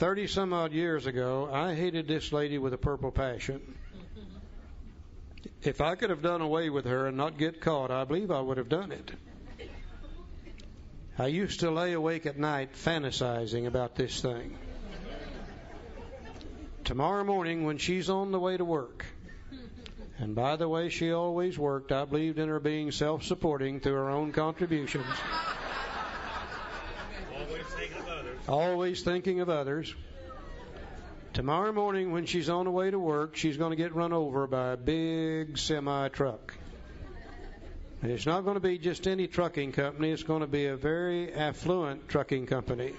30 some odd years ago, I hated this lady with a purple passion. If I could have done away with her and not get caught, I believe I would have done it. I used to lay awake at night fantasizing about this thing. Tomorrow morning when she's on the way to work, and by the way she always worked, I believed in her being self-supporting through her own contributions. Always thinking of others. Tomorrow morning when she's on the way to work, she's going to get run over by a big semi-truck. And it's not going to be just any trucking company. It's going to be a very affluent trucking company.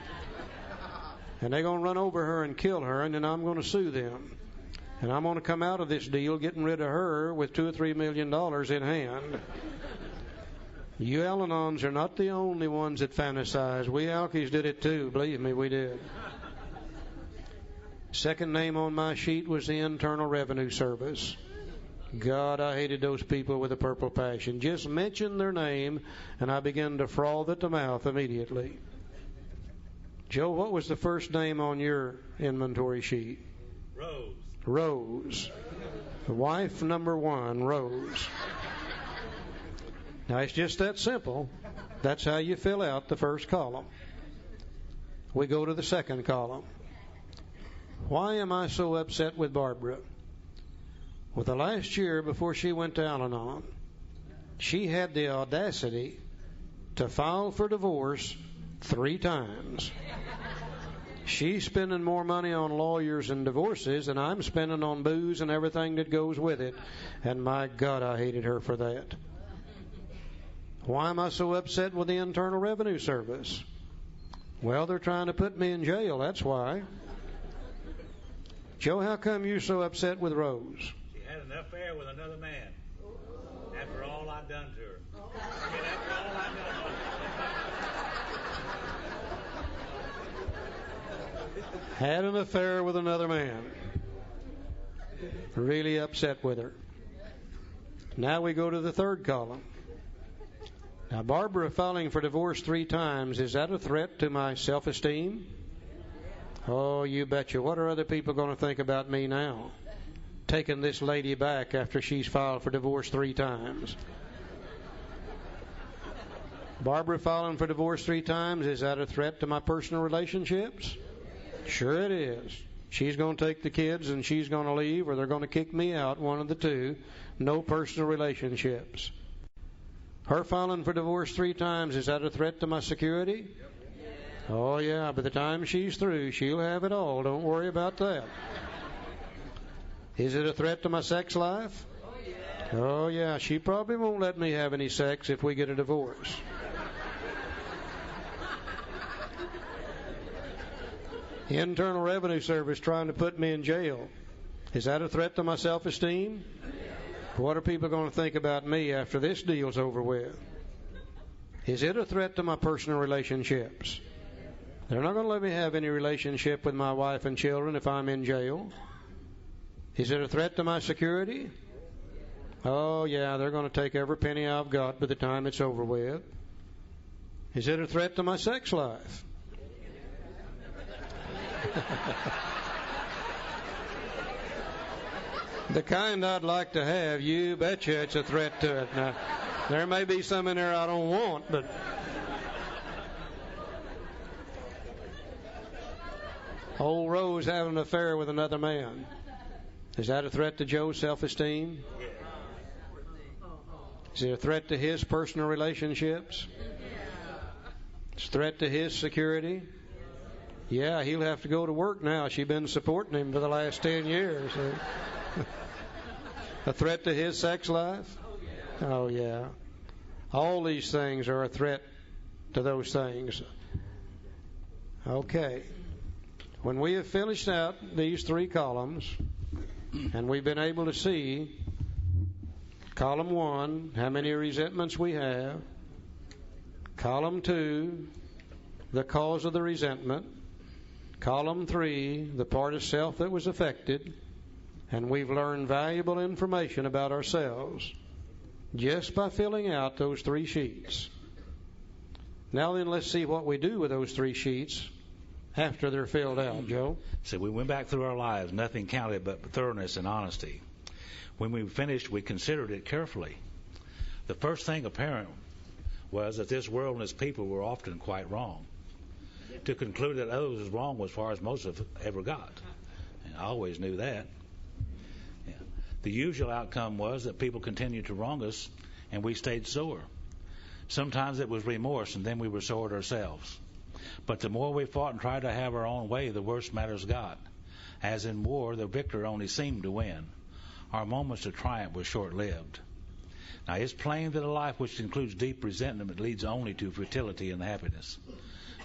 And they're going to run over her and kill her, and then I'm going to sue them. And I'm going to come out of this deal getting rid of her with $2 or $3 million in hand. You Al-Anons are not the only ones that fantasize. We Alkies did it too. Believe me, we did. Second name on my sheet was the Internal Revenue Service. God, I hated those people with a purple passion. Just mention their name, and I began to froth at the mouth immediately. Joe, what was the first name on your inventory sheet? Rose. Rose. Wife number 1, Rose. Now, it's just that simple. That's how you fill out the first column. We go to the second column. Why am I so upset with Barbara? Well, the last year before she went to Al-Anon, she had the audacity to file for divorce 3 times. She's spending more money on lawyers and divorces than I'm spending on booze and everything that goes with it. And my God, I hated her for that. Why am I so upset with the Internal Revenue Service? Well, they're trying to put me in jail, that's why. Joe, how come you're so upset with Rose? She had an affair with another man. After all I've done to her. After all I've done to her. Had an affair with another man. Really upset with her. Now we go to the third column. Now, Barbara filing for divorce 3 times, is that a threat to my self-esteem? Oh, you betcha. What are other people going to think about me now? Taking this lady back after she's filed for divorce 3 times. Barbara filing for divorce 3 times, is that a threat to my personal relationships? Sure it is. She's going to take the kids and she's going to leave, or they're going to kick me out, one of the two. No personal relationships. Her filing for divorce 3 times, is that a threat to my security? Oh, yeah, by the time she's through, she'll have it all. Don't worry about that. Is it a threat to my sex life? Oh, yeah, she probably won't let me have any sex if we get a divorce. The Internal Revenue Service trying to put me in jail. Is that a threat to my self-esteem? What are people going to think about me after this deal's over with? Is it a threat to my personal relationships? They're not going to let me have any relationship with my wife and children if I'm in jail. Is it a threat to my security? Oh, yeah, they're going to take every penny I've got by the time it's over with. Is it a threat to my sex life? The kind I'd like to have, you betcha it's a threat to it. Now, there may be some in there I don't want, but... Old Rose having an affair with another man. Is that a threat to Joe's self-esteem? Is it a threat to his personal relationships? It's a threat to his security? Yeah, he'll have to go to work now. She's been supporting him for the last 10 years. A threat to his sex life? Oh, yeah. All these things are a threat to those things. Okay. When we have finished out these 3 columns, and we've been able to see column 1, how many resentments we have, column 2, the cause of the resentment, column 3, the part of self that was affected, and we've learned valuable information about ourselves just by filling out those 3 sheets. Now then, let's see what we do with those 3 sheets after they're filled out, Joe? So we went back through our lives. Nothing counted but thoroughness and honesty. When we finished, we considered it carefully. The first thing apparent was that this world and its people were often quite wrong. To conclude that others was wrong was as far as most have ever got. And I always knew that. Yeah. The usual outcome was that people continued to wrong us, and we stayed sore. Sometimes it was remorse, and then we were sore at ourselves. But the more we fought and tried to have our own way, the worse matters got. As in war, the victor only seemed to win. Our moments of triumph were short-lived. Now, it's plain that a life which includes deep resentment leads only to futility and happiness.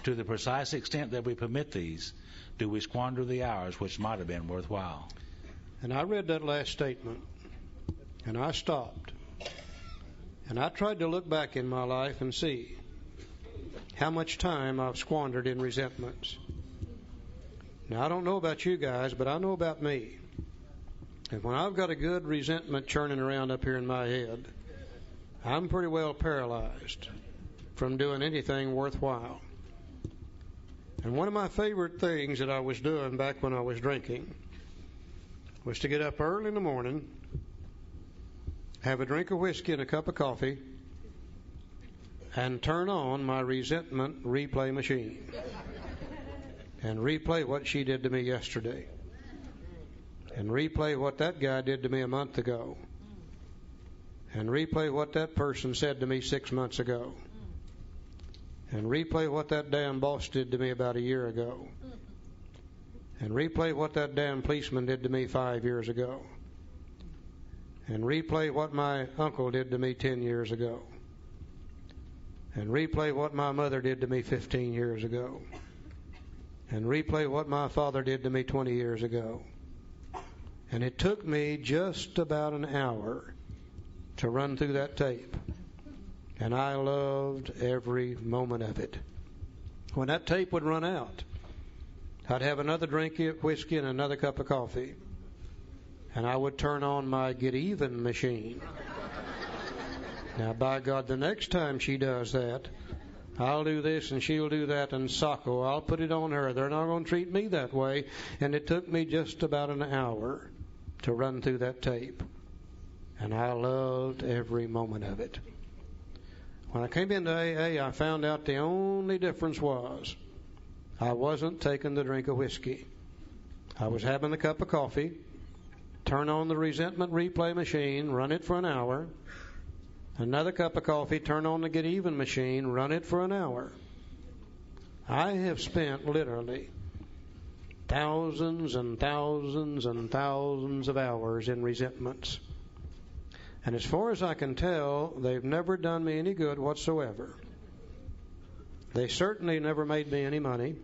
To the precise extent that we permit these, do we squander the hours which might have been worthwhile. And I read that last statement, and I stopped. And I tried to look back in my life and see how much time I've squandered in resentments. Now, I don't know about you guys, but I know about me. And when I've got a good resentment churning around up here in my head, I'm pretty well paralyzed from doing anything worthwhile. And one of my favorite things that I was doing back when I was drinking was to get up early in the morning, have a drink of whiskey and a cup of coffee, and turn on my resentment replay machine and replay what she did to me yesterday and replay what that guy did to me a month ago and replay what that person said to me 6 months ago and replay what that damn boss did to me about a year ago and replay what that damn policeman did to me 5 years ago and replay what my uncle did to me 10 years ago and replay what my mother did to me 15 years ago and replay what my father did to me 20 years ago. And it took me just about an hour to run through that tape. And I loved every moment of it. When that tape would run out, I'd have another drink of whiskey and another cup of coffee. And I would turn on my get even machine. Now, by God, the next time she does that, I'll do this and she'll do that, and Socko, I'll put it on her. They're not going to treat me that way. And it took me just about an hour to run through that tape. And I loved every moment of it. When I came into AA, I found out the only difference was I wasn't taking the drink of whiskey. I was having the cup of coffee, turn on the resentment replay machine, run it for an hour, another cup of coffee, turn on the get even machine, run it for an hour. I have spent literally thousands and thousands and thousands of hours in resentments. And as far as I can tell, they've never done me any good whatsoever. They certainly never made me any money.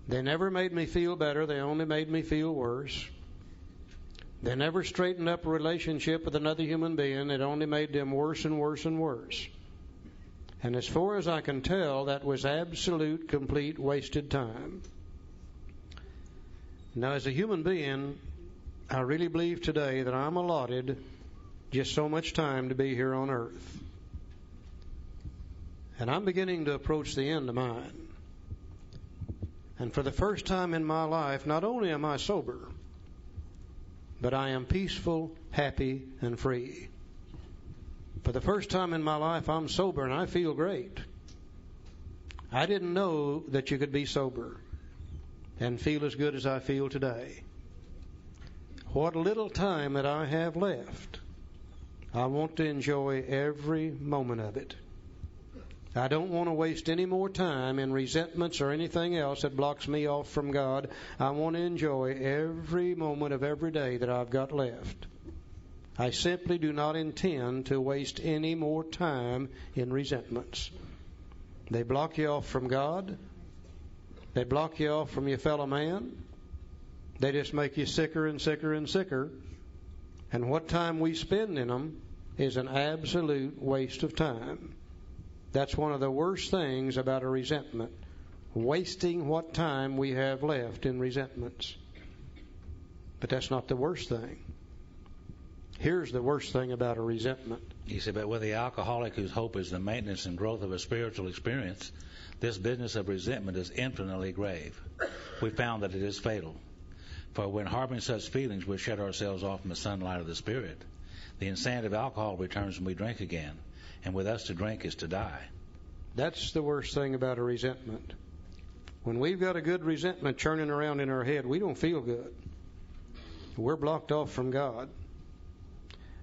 They never made me feel better. They only made me feel worse. They never straightened up a relationship with another human being. It only made them worse and worse and worse. And as far as I can tell, that was absolute, complete, wasted time. Now, as a human being, I really believe today that I'm allotted just so much time to be here on earth. And I'm beginning to approach the end of mine. And for the first time in my life, not only am I sober, but I am peaceful, happy, and free. For the first time in my life, I'm sober, and I feel great. I didn't know that you could be sober and feel as good as I feel today. What little time that I have left, I want to enjoy every moment of it. I don't want to waste any more time in resentments or anything else that blocks me off from God. I want to enjoy every moment of every day that I've got left. I simply do not intend to waste any more time in resentments. They block you off from God. They block you off from your fellow man. They just make you sicker and sicker and sicker. And what time we spend in them is an absolute waste of time. That's one of the worst things about a resentment, wasting what time we have left in resentments. But that's not the worst thing. Here's the worst thing about a resentment. He said, but with the alcoholic whose hope is the maintenance and growth of a spiritual experience, This business of resentment is infinitely grave. We found that it is fatal. For when harboring such feelings, we shut ourselves off from the sunlight of the Spirit. The insanity of alcohol returns when we drink again, and with us to drink is to die. That's the worst thing about a resentment. When we've got a good resentment churning around in our head, we don't feel good. We're blocked off from God.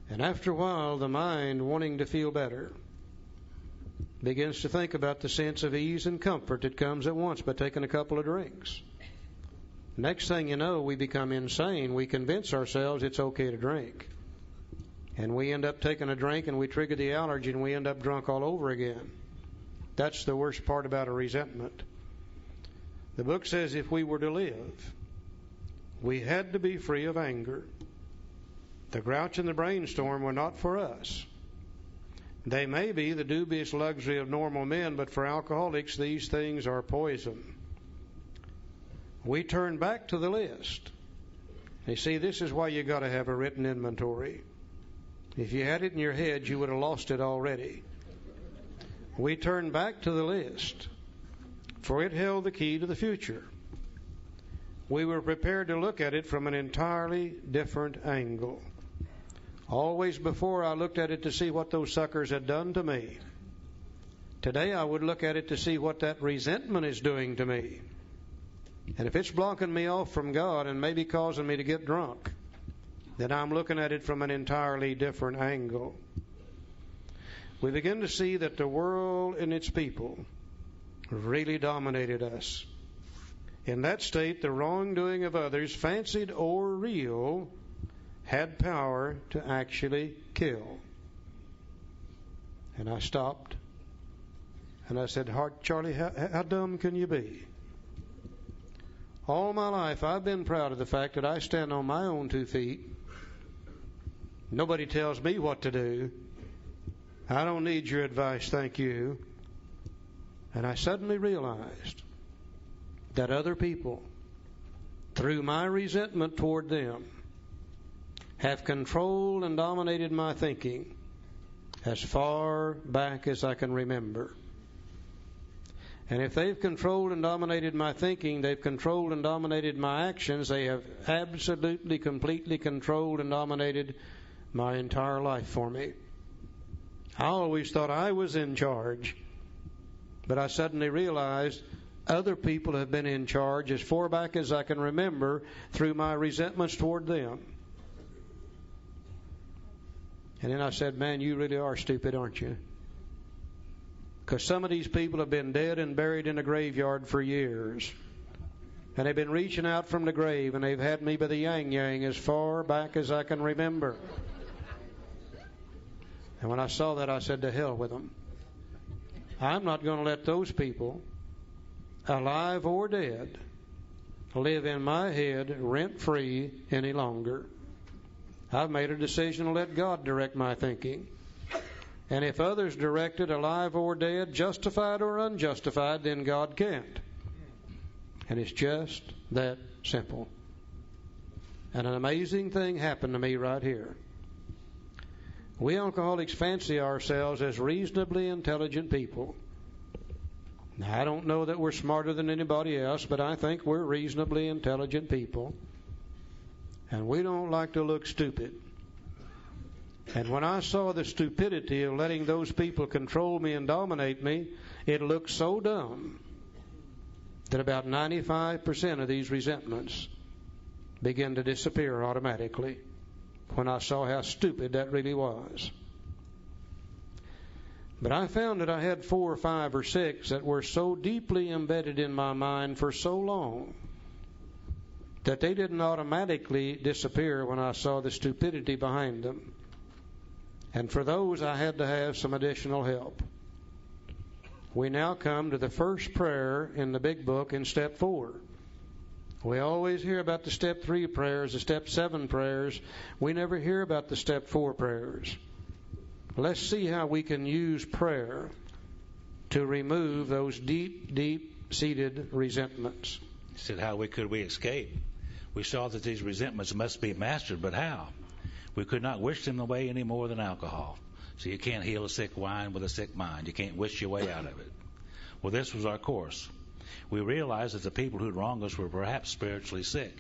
And after a while, the mind, wanting to feel better, begins to think about the sense of ease and comfort that comes at once by taking a couple of drinks. Next thing you know, we become insane. We convince ourselves it's okay to drink. And we end up taking a drink and we trigger the allergy and we end up drunk all over again. That's the worst part about a resentment. The book says if we were to live, we had to be free of anger. The grouch and the brainstorm were not for us. They may be the dubious luxury of normal men, but for alcoholics, these things are poison. We turn back to the list. You see, this is why you got to have a written inventory. If you had it in your head, you would have lost it already. We turn back to the list, for it held the key to the future. We were prepared to look at it from an entirely different angle. Always before, I looked at it to see what those suckers had done to me. Today, I would look at it to see what that resentment is doing to me. And if it's blocking me off from God and maybe causing me to get drunk, then I'm looking at it from an entirely different angle. We begin to see that the world and its people really dominated us. In that state, the wrongdoing of others, fancied or real, had power to actually kill. And I stopped and I said, Charlie, how dumb can you be? All my life I've been proud of the fact that I stand on my own 2 feet. Nobody tells me what to do. I don't need your advice, thank you. And I suddenly realized that other people, through my resentment toward them, have controlled and dominated my thinking as far back as I can remember. And if they've controlled and dominated my thinking, they've controlled and dominated my actions, they have absolutely, completely controlled and dominated my entire life for me. I always thought I was in charge, but I suddenly realized other people have been in charge as far back as I can remember through my resentments toward them. And then I said, man, you really are stupid, aren't you? Because some of these people have been dead and buried in a graveyard for years. And they've been reaching out from the grave, and they've had me by the yang-yang as far back as I can remember. And when I saw that, I said, to hell with them. I'm not going to let those people, alive or dead, live in my head rent-free any longer. I've made a decision to let God direct my thinking. And if others direct it, alive or dead, justified or unjustified, then God can't. And it's just that simple. And an amazing thing happened to me right here. We alcoholics fancy ourselves as reasonably intelligent people. Now, I don't know that we're smarter than anybody else, but I think we're reasonably intelligent people. And we don't like to look stupid. And when I saw the stupidity of letting those people control me and dominate me, it looked so dumb that about 95% of these resentments began to disappear automatically when I saw how stupid that really was. But I found that I had 4 or 5 or 6 that were so deeply embedded in my mind for so long that they didn't automatically disappear when I saw the stupidity behind them. And for those, I had to have some additional help. We now come to the first prayer in the big book in step 4. We always hear about the step 3 prayers, the step 7 prayers. We never hear about the step 4 prayers. Let's see how we can use prayer to remove those deep, deep-seated resentments. He said, how could we escape? We saw that these resentments must be mastered, but how? We could not wish them away any more than alcohol. So you can't heal a sick mind with a sick mind. You can't wish your way out of it. Well, this was our course. We realized that the people who'd wronged us were perhaps spiritually sick.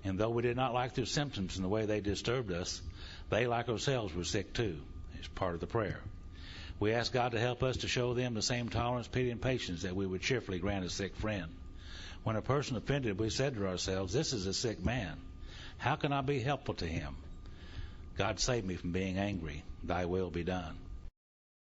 And though we did not like their symptoms and the way they disturbed us, they, like ourselves, were sick too. It's part of the prayer. We asked God to help us to show them the same tolerance, pity, and patience that we would cheerfully grant a sick friend. When a person offended, we said to ourselves, this is a sick man. How can I be helpful to him? God save me from being angry. Thy will be done.